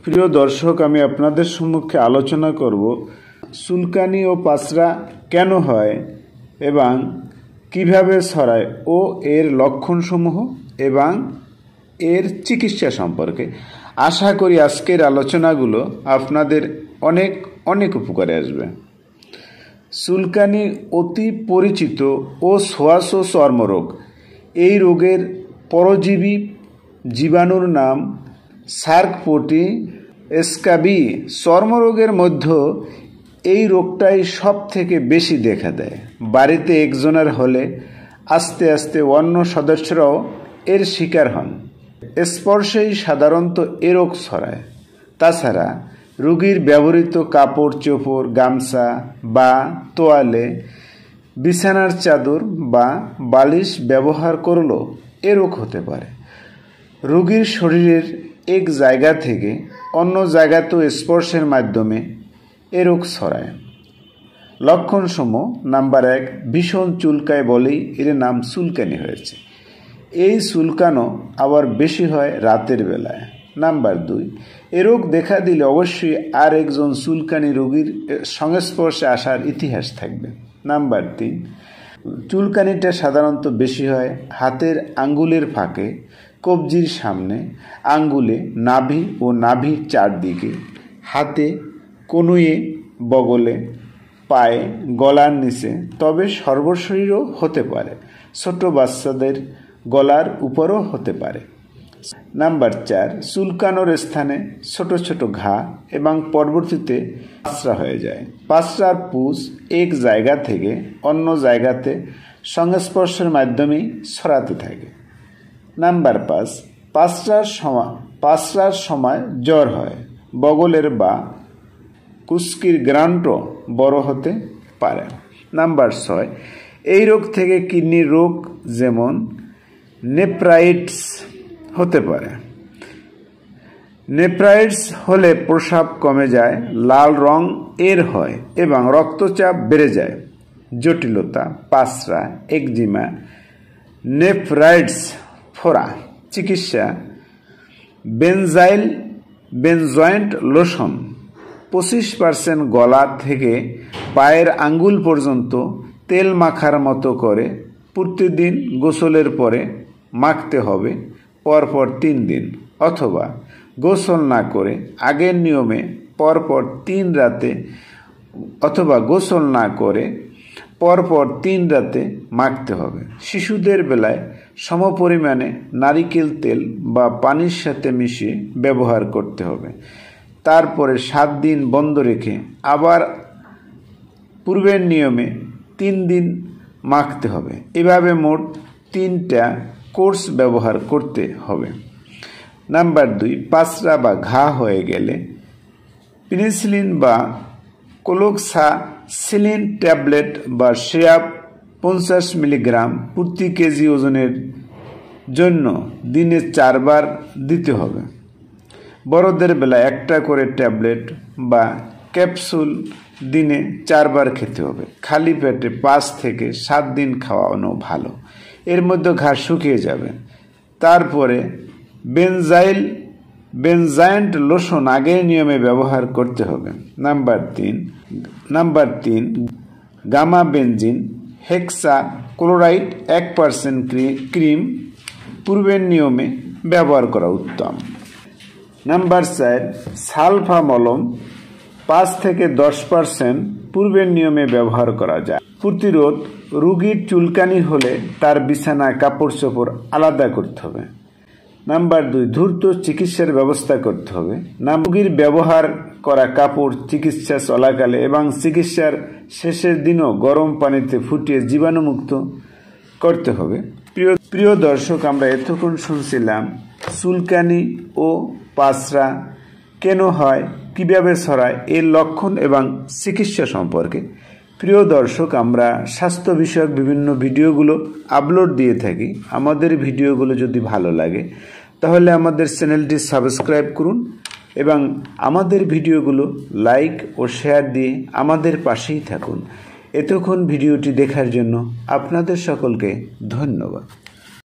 প্রিয় দর্শক, আমি আপনাদের সম্মুখে আলোচনা করব চুলকানি ও পাছড়া কেন হয় এবং কিভাবে ছড়ায় ও এর লক্ষণসমূহ এবং এর চিকিৎসা সম্পর্কে। আশা করি আজকের আলোচনাগুলো আপনাদের অনেক অনেক উপকারে আসবে। চুলকানি অতি পরিচিত ও ছোঁয়াচ চর্মরোগ। এই রোগের পরজীবী জীবাণুর নাম সার্কোপটি স্ক্যাবি। চর্মরোগের মধ্যে এই রোগটাই সব থেকে বেশি দেখা দেয়। বাড়িতে একজনের হলে আস্তে আস্তে অন্য সদস্যরাও এর শিকার হন। স্পর্শেই সাধারণত এ রোগ ছড়ায়। তাছাড়া রোগীর ব্যবহৃত কাপড় চোপড়, গামছা বা তোয়ালে, বিছানার চাদর বা বালিশ ব্যবহার করলেও এ রোগ হতে পারে। রোগীর শরীরের এক জায়গা থেকে অন্য জায়গাতেও স্পর্শের মাধ্যমে এ রোগ ছড়ায়। লক্ষণসমূহ: নাম্বার 1, ভীষণ চুলকায় বলেই এর নাম চুলকানি হয়েছে। এই চুলকানো আবার বেশি হয় রাতের বেলায়। নাম্বার 2, এ রোগ দেখা দিলে অবশ্যই আর একজন চুলকানি রোগীর সংস্পর্শে আসার ইতিহাস থাকবে। নাম্বার 3, চুলকানিটা সাধারণত বেশি হয় হাতের আঙ্গুলের ফাঁকে, কবজির সামনে, আঙ্গুলে, নাভি ও নাভির চারদিকে, হাতে, কনুইয়ে, বগলে, পায়ে, গলার নিচে, তবে সর্বশরীরও হতে পারে। ছোট বাচ্চাদের গলার উপরও হতে পারে। নাম্বার 4, চুলকানোর স্থানে ছোট ছোট ঘা এবং পরবর্তীতে পাছড়া হয়ে যায়। পাছড়ার পুঁজ এক জায়গা থেকে অন্য জায়গাতে সংস্পর্শের মাধ্যমেই ছড়াতে থাকে। নাম্বার 5, পাছড়ার সময় জ্বর হয়। বগলের বা কুস্কির গ্রান্টও বড় হতে পারে। নাম্বার 6, এই রোগ থেকে কিডনির রোগ যেমন নেফ্রাইটিস হতে পারে। নেফ্রাইটিস হলে প্রস্রাব কমে যায়, লাল রং এর হয় এবং রক্তচাপ বেড়ে যায়। জটিলতা: পাছড়া, একজিমা, নেফ্রাইটিস, ফোড়া। চিকিৎসা: বেনজয়েন্ট লোশন 25% গলা থেকে পায়ের আঙ্গুল পর্যন্ত তেল মাখার মতো করে প্রতিদিন গোসলের পরে মাখতে হবে পরপর 3 দিন, অথবা গোসল না করে আগের নিয়মে পরপর 3 রাতে অথবা গোসল না করে পরপর 3 রাতে মাখতে হবে। শিশুদের বেলায় সমপরিমাণে নারিকেল তেল বা পানির সাথে মিশিয়ে ব্যবহার করতে হবে। তারপরে 7 দিন বন্ধ রেখে আবার পূর্বের নিয়মে 3 দিন মাখতে হবে। এভাবে মোট 3টা কোর্স ব্যবহার করতে হবে। নাম্বার 2, পাছড়া বা ঘা হয়ে গেলে পেনিসিলিন বা ক্লোক্সাসিলিন ট্যাবলেট বা সিরাপ 50 মিলিগ্রাম প্রতি কেজি ওজনের জন্য দিনে 4 বার দিতে হবে। বড়দের বেলা 1টা করে ট্যাবলেট বা ক্যাপসুল দিনে 4 বার খেতে হবে। খালি পেটে 5 থেকে 7 দিন খাওয়ানো ভালো। এর মধ্যে ঘা শুকিয়ে যাবে। তারপরে বেনজয়েন্ট লোশন আগের নিয়মে ব্যবহার করতে হবে। নাম্বার 3, গামা বেনজিন হেক্সা ক্লোরাইড 1% ক্রিম পূর্বের নিয়মে ব্যবহার করা উত্তম। নাম্বার 4, সালফা মলম 5 থেকে 10% পূর্বের নিয়মে ব্যবহার করা যায়। প্রতিরোধ: রোগীর চুলকানি হলে তার বিছানায় কাপড় চোপড় আলাদা করতে হবে। নাম্বার 2, দ্রুত চিকিৎসার ব্যবস্থা করতে হবে। রোগীর ব্যবহার করা কাপড় চিকিৎসা চলাকালে এবং চিকিৎসার শেষের দিনও গরম পানিতে ফুটিয়ে জীবাণুমুক্ত করতে হবে। প্রিয় দর্শক, আমরা এতক্ষণ শুনছিলাম চুলকানি ও পাছড়া কেন হয়, কিভাবে ছড়ায়, এর লক্ষণ এবং চিকিৎসা সম্পর্কে। প্রিয় দর্শক, আমরা স্বাস্থ্য বিষয়ক বিভিন্ন ভিডিওগুলো আপলোড দিয়ে থাকি। আমাদের ভিডিওগুলো যদি ভালো লাগে তাহলে আমাদের চ্যানেলটি সাবস্ক্রাইব করুন এবং আমাদের ভিডিওগুলো লাইক ও শেয়ার দিয়ে আমাদের পাশেই থাকুন। এতক্ষণ ভিডিওটি দেখার জন্য আপনাদের সকলকে ধন্যবাদ।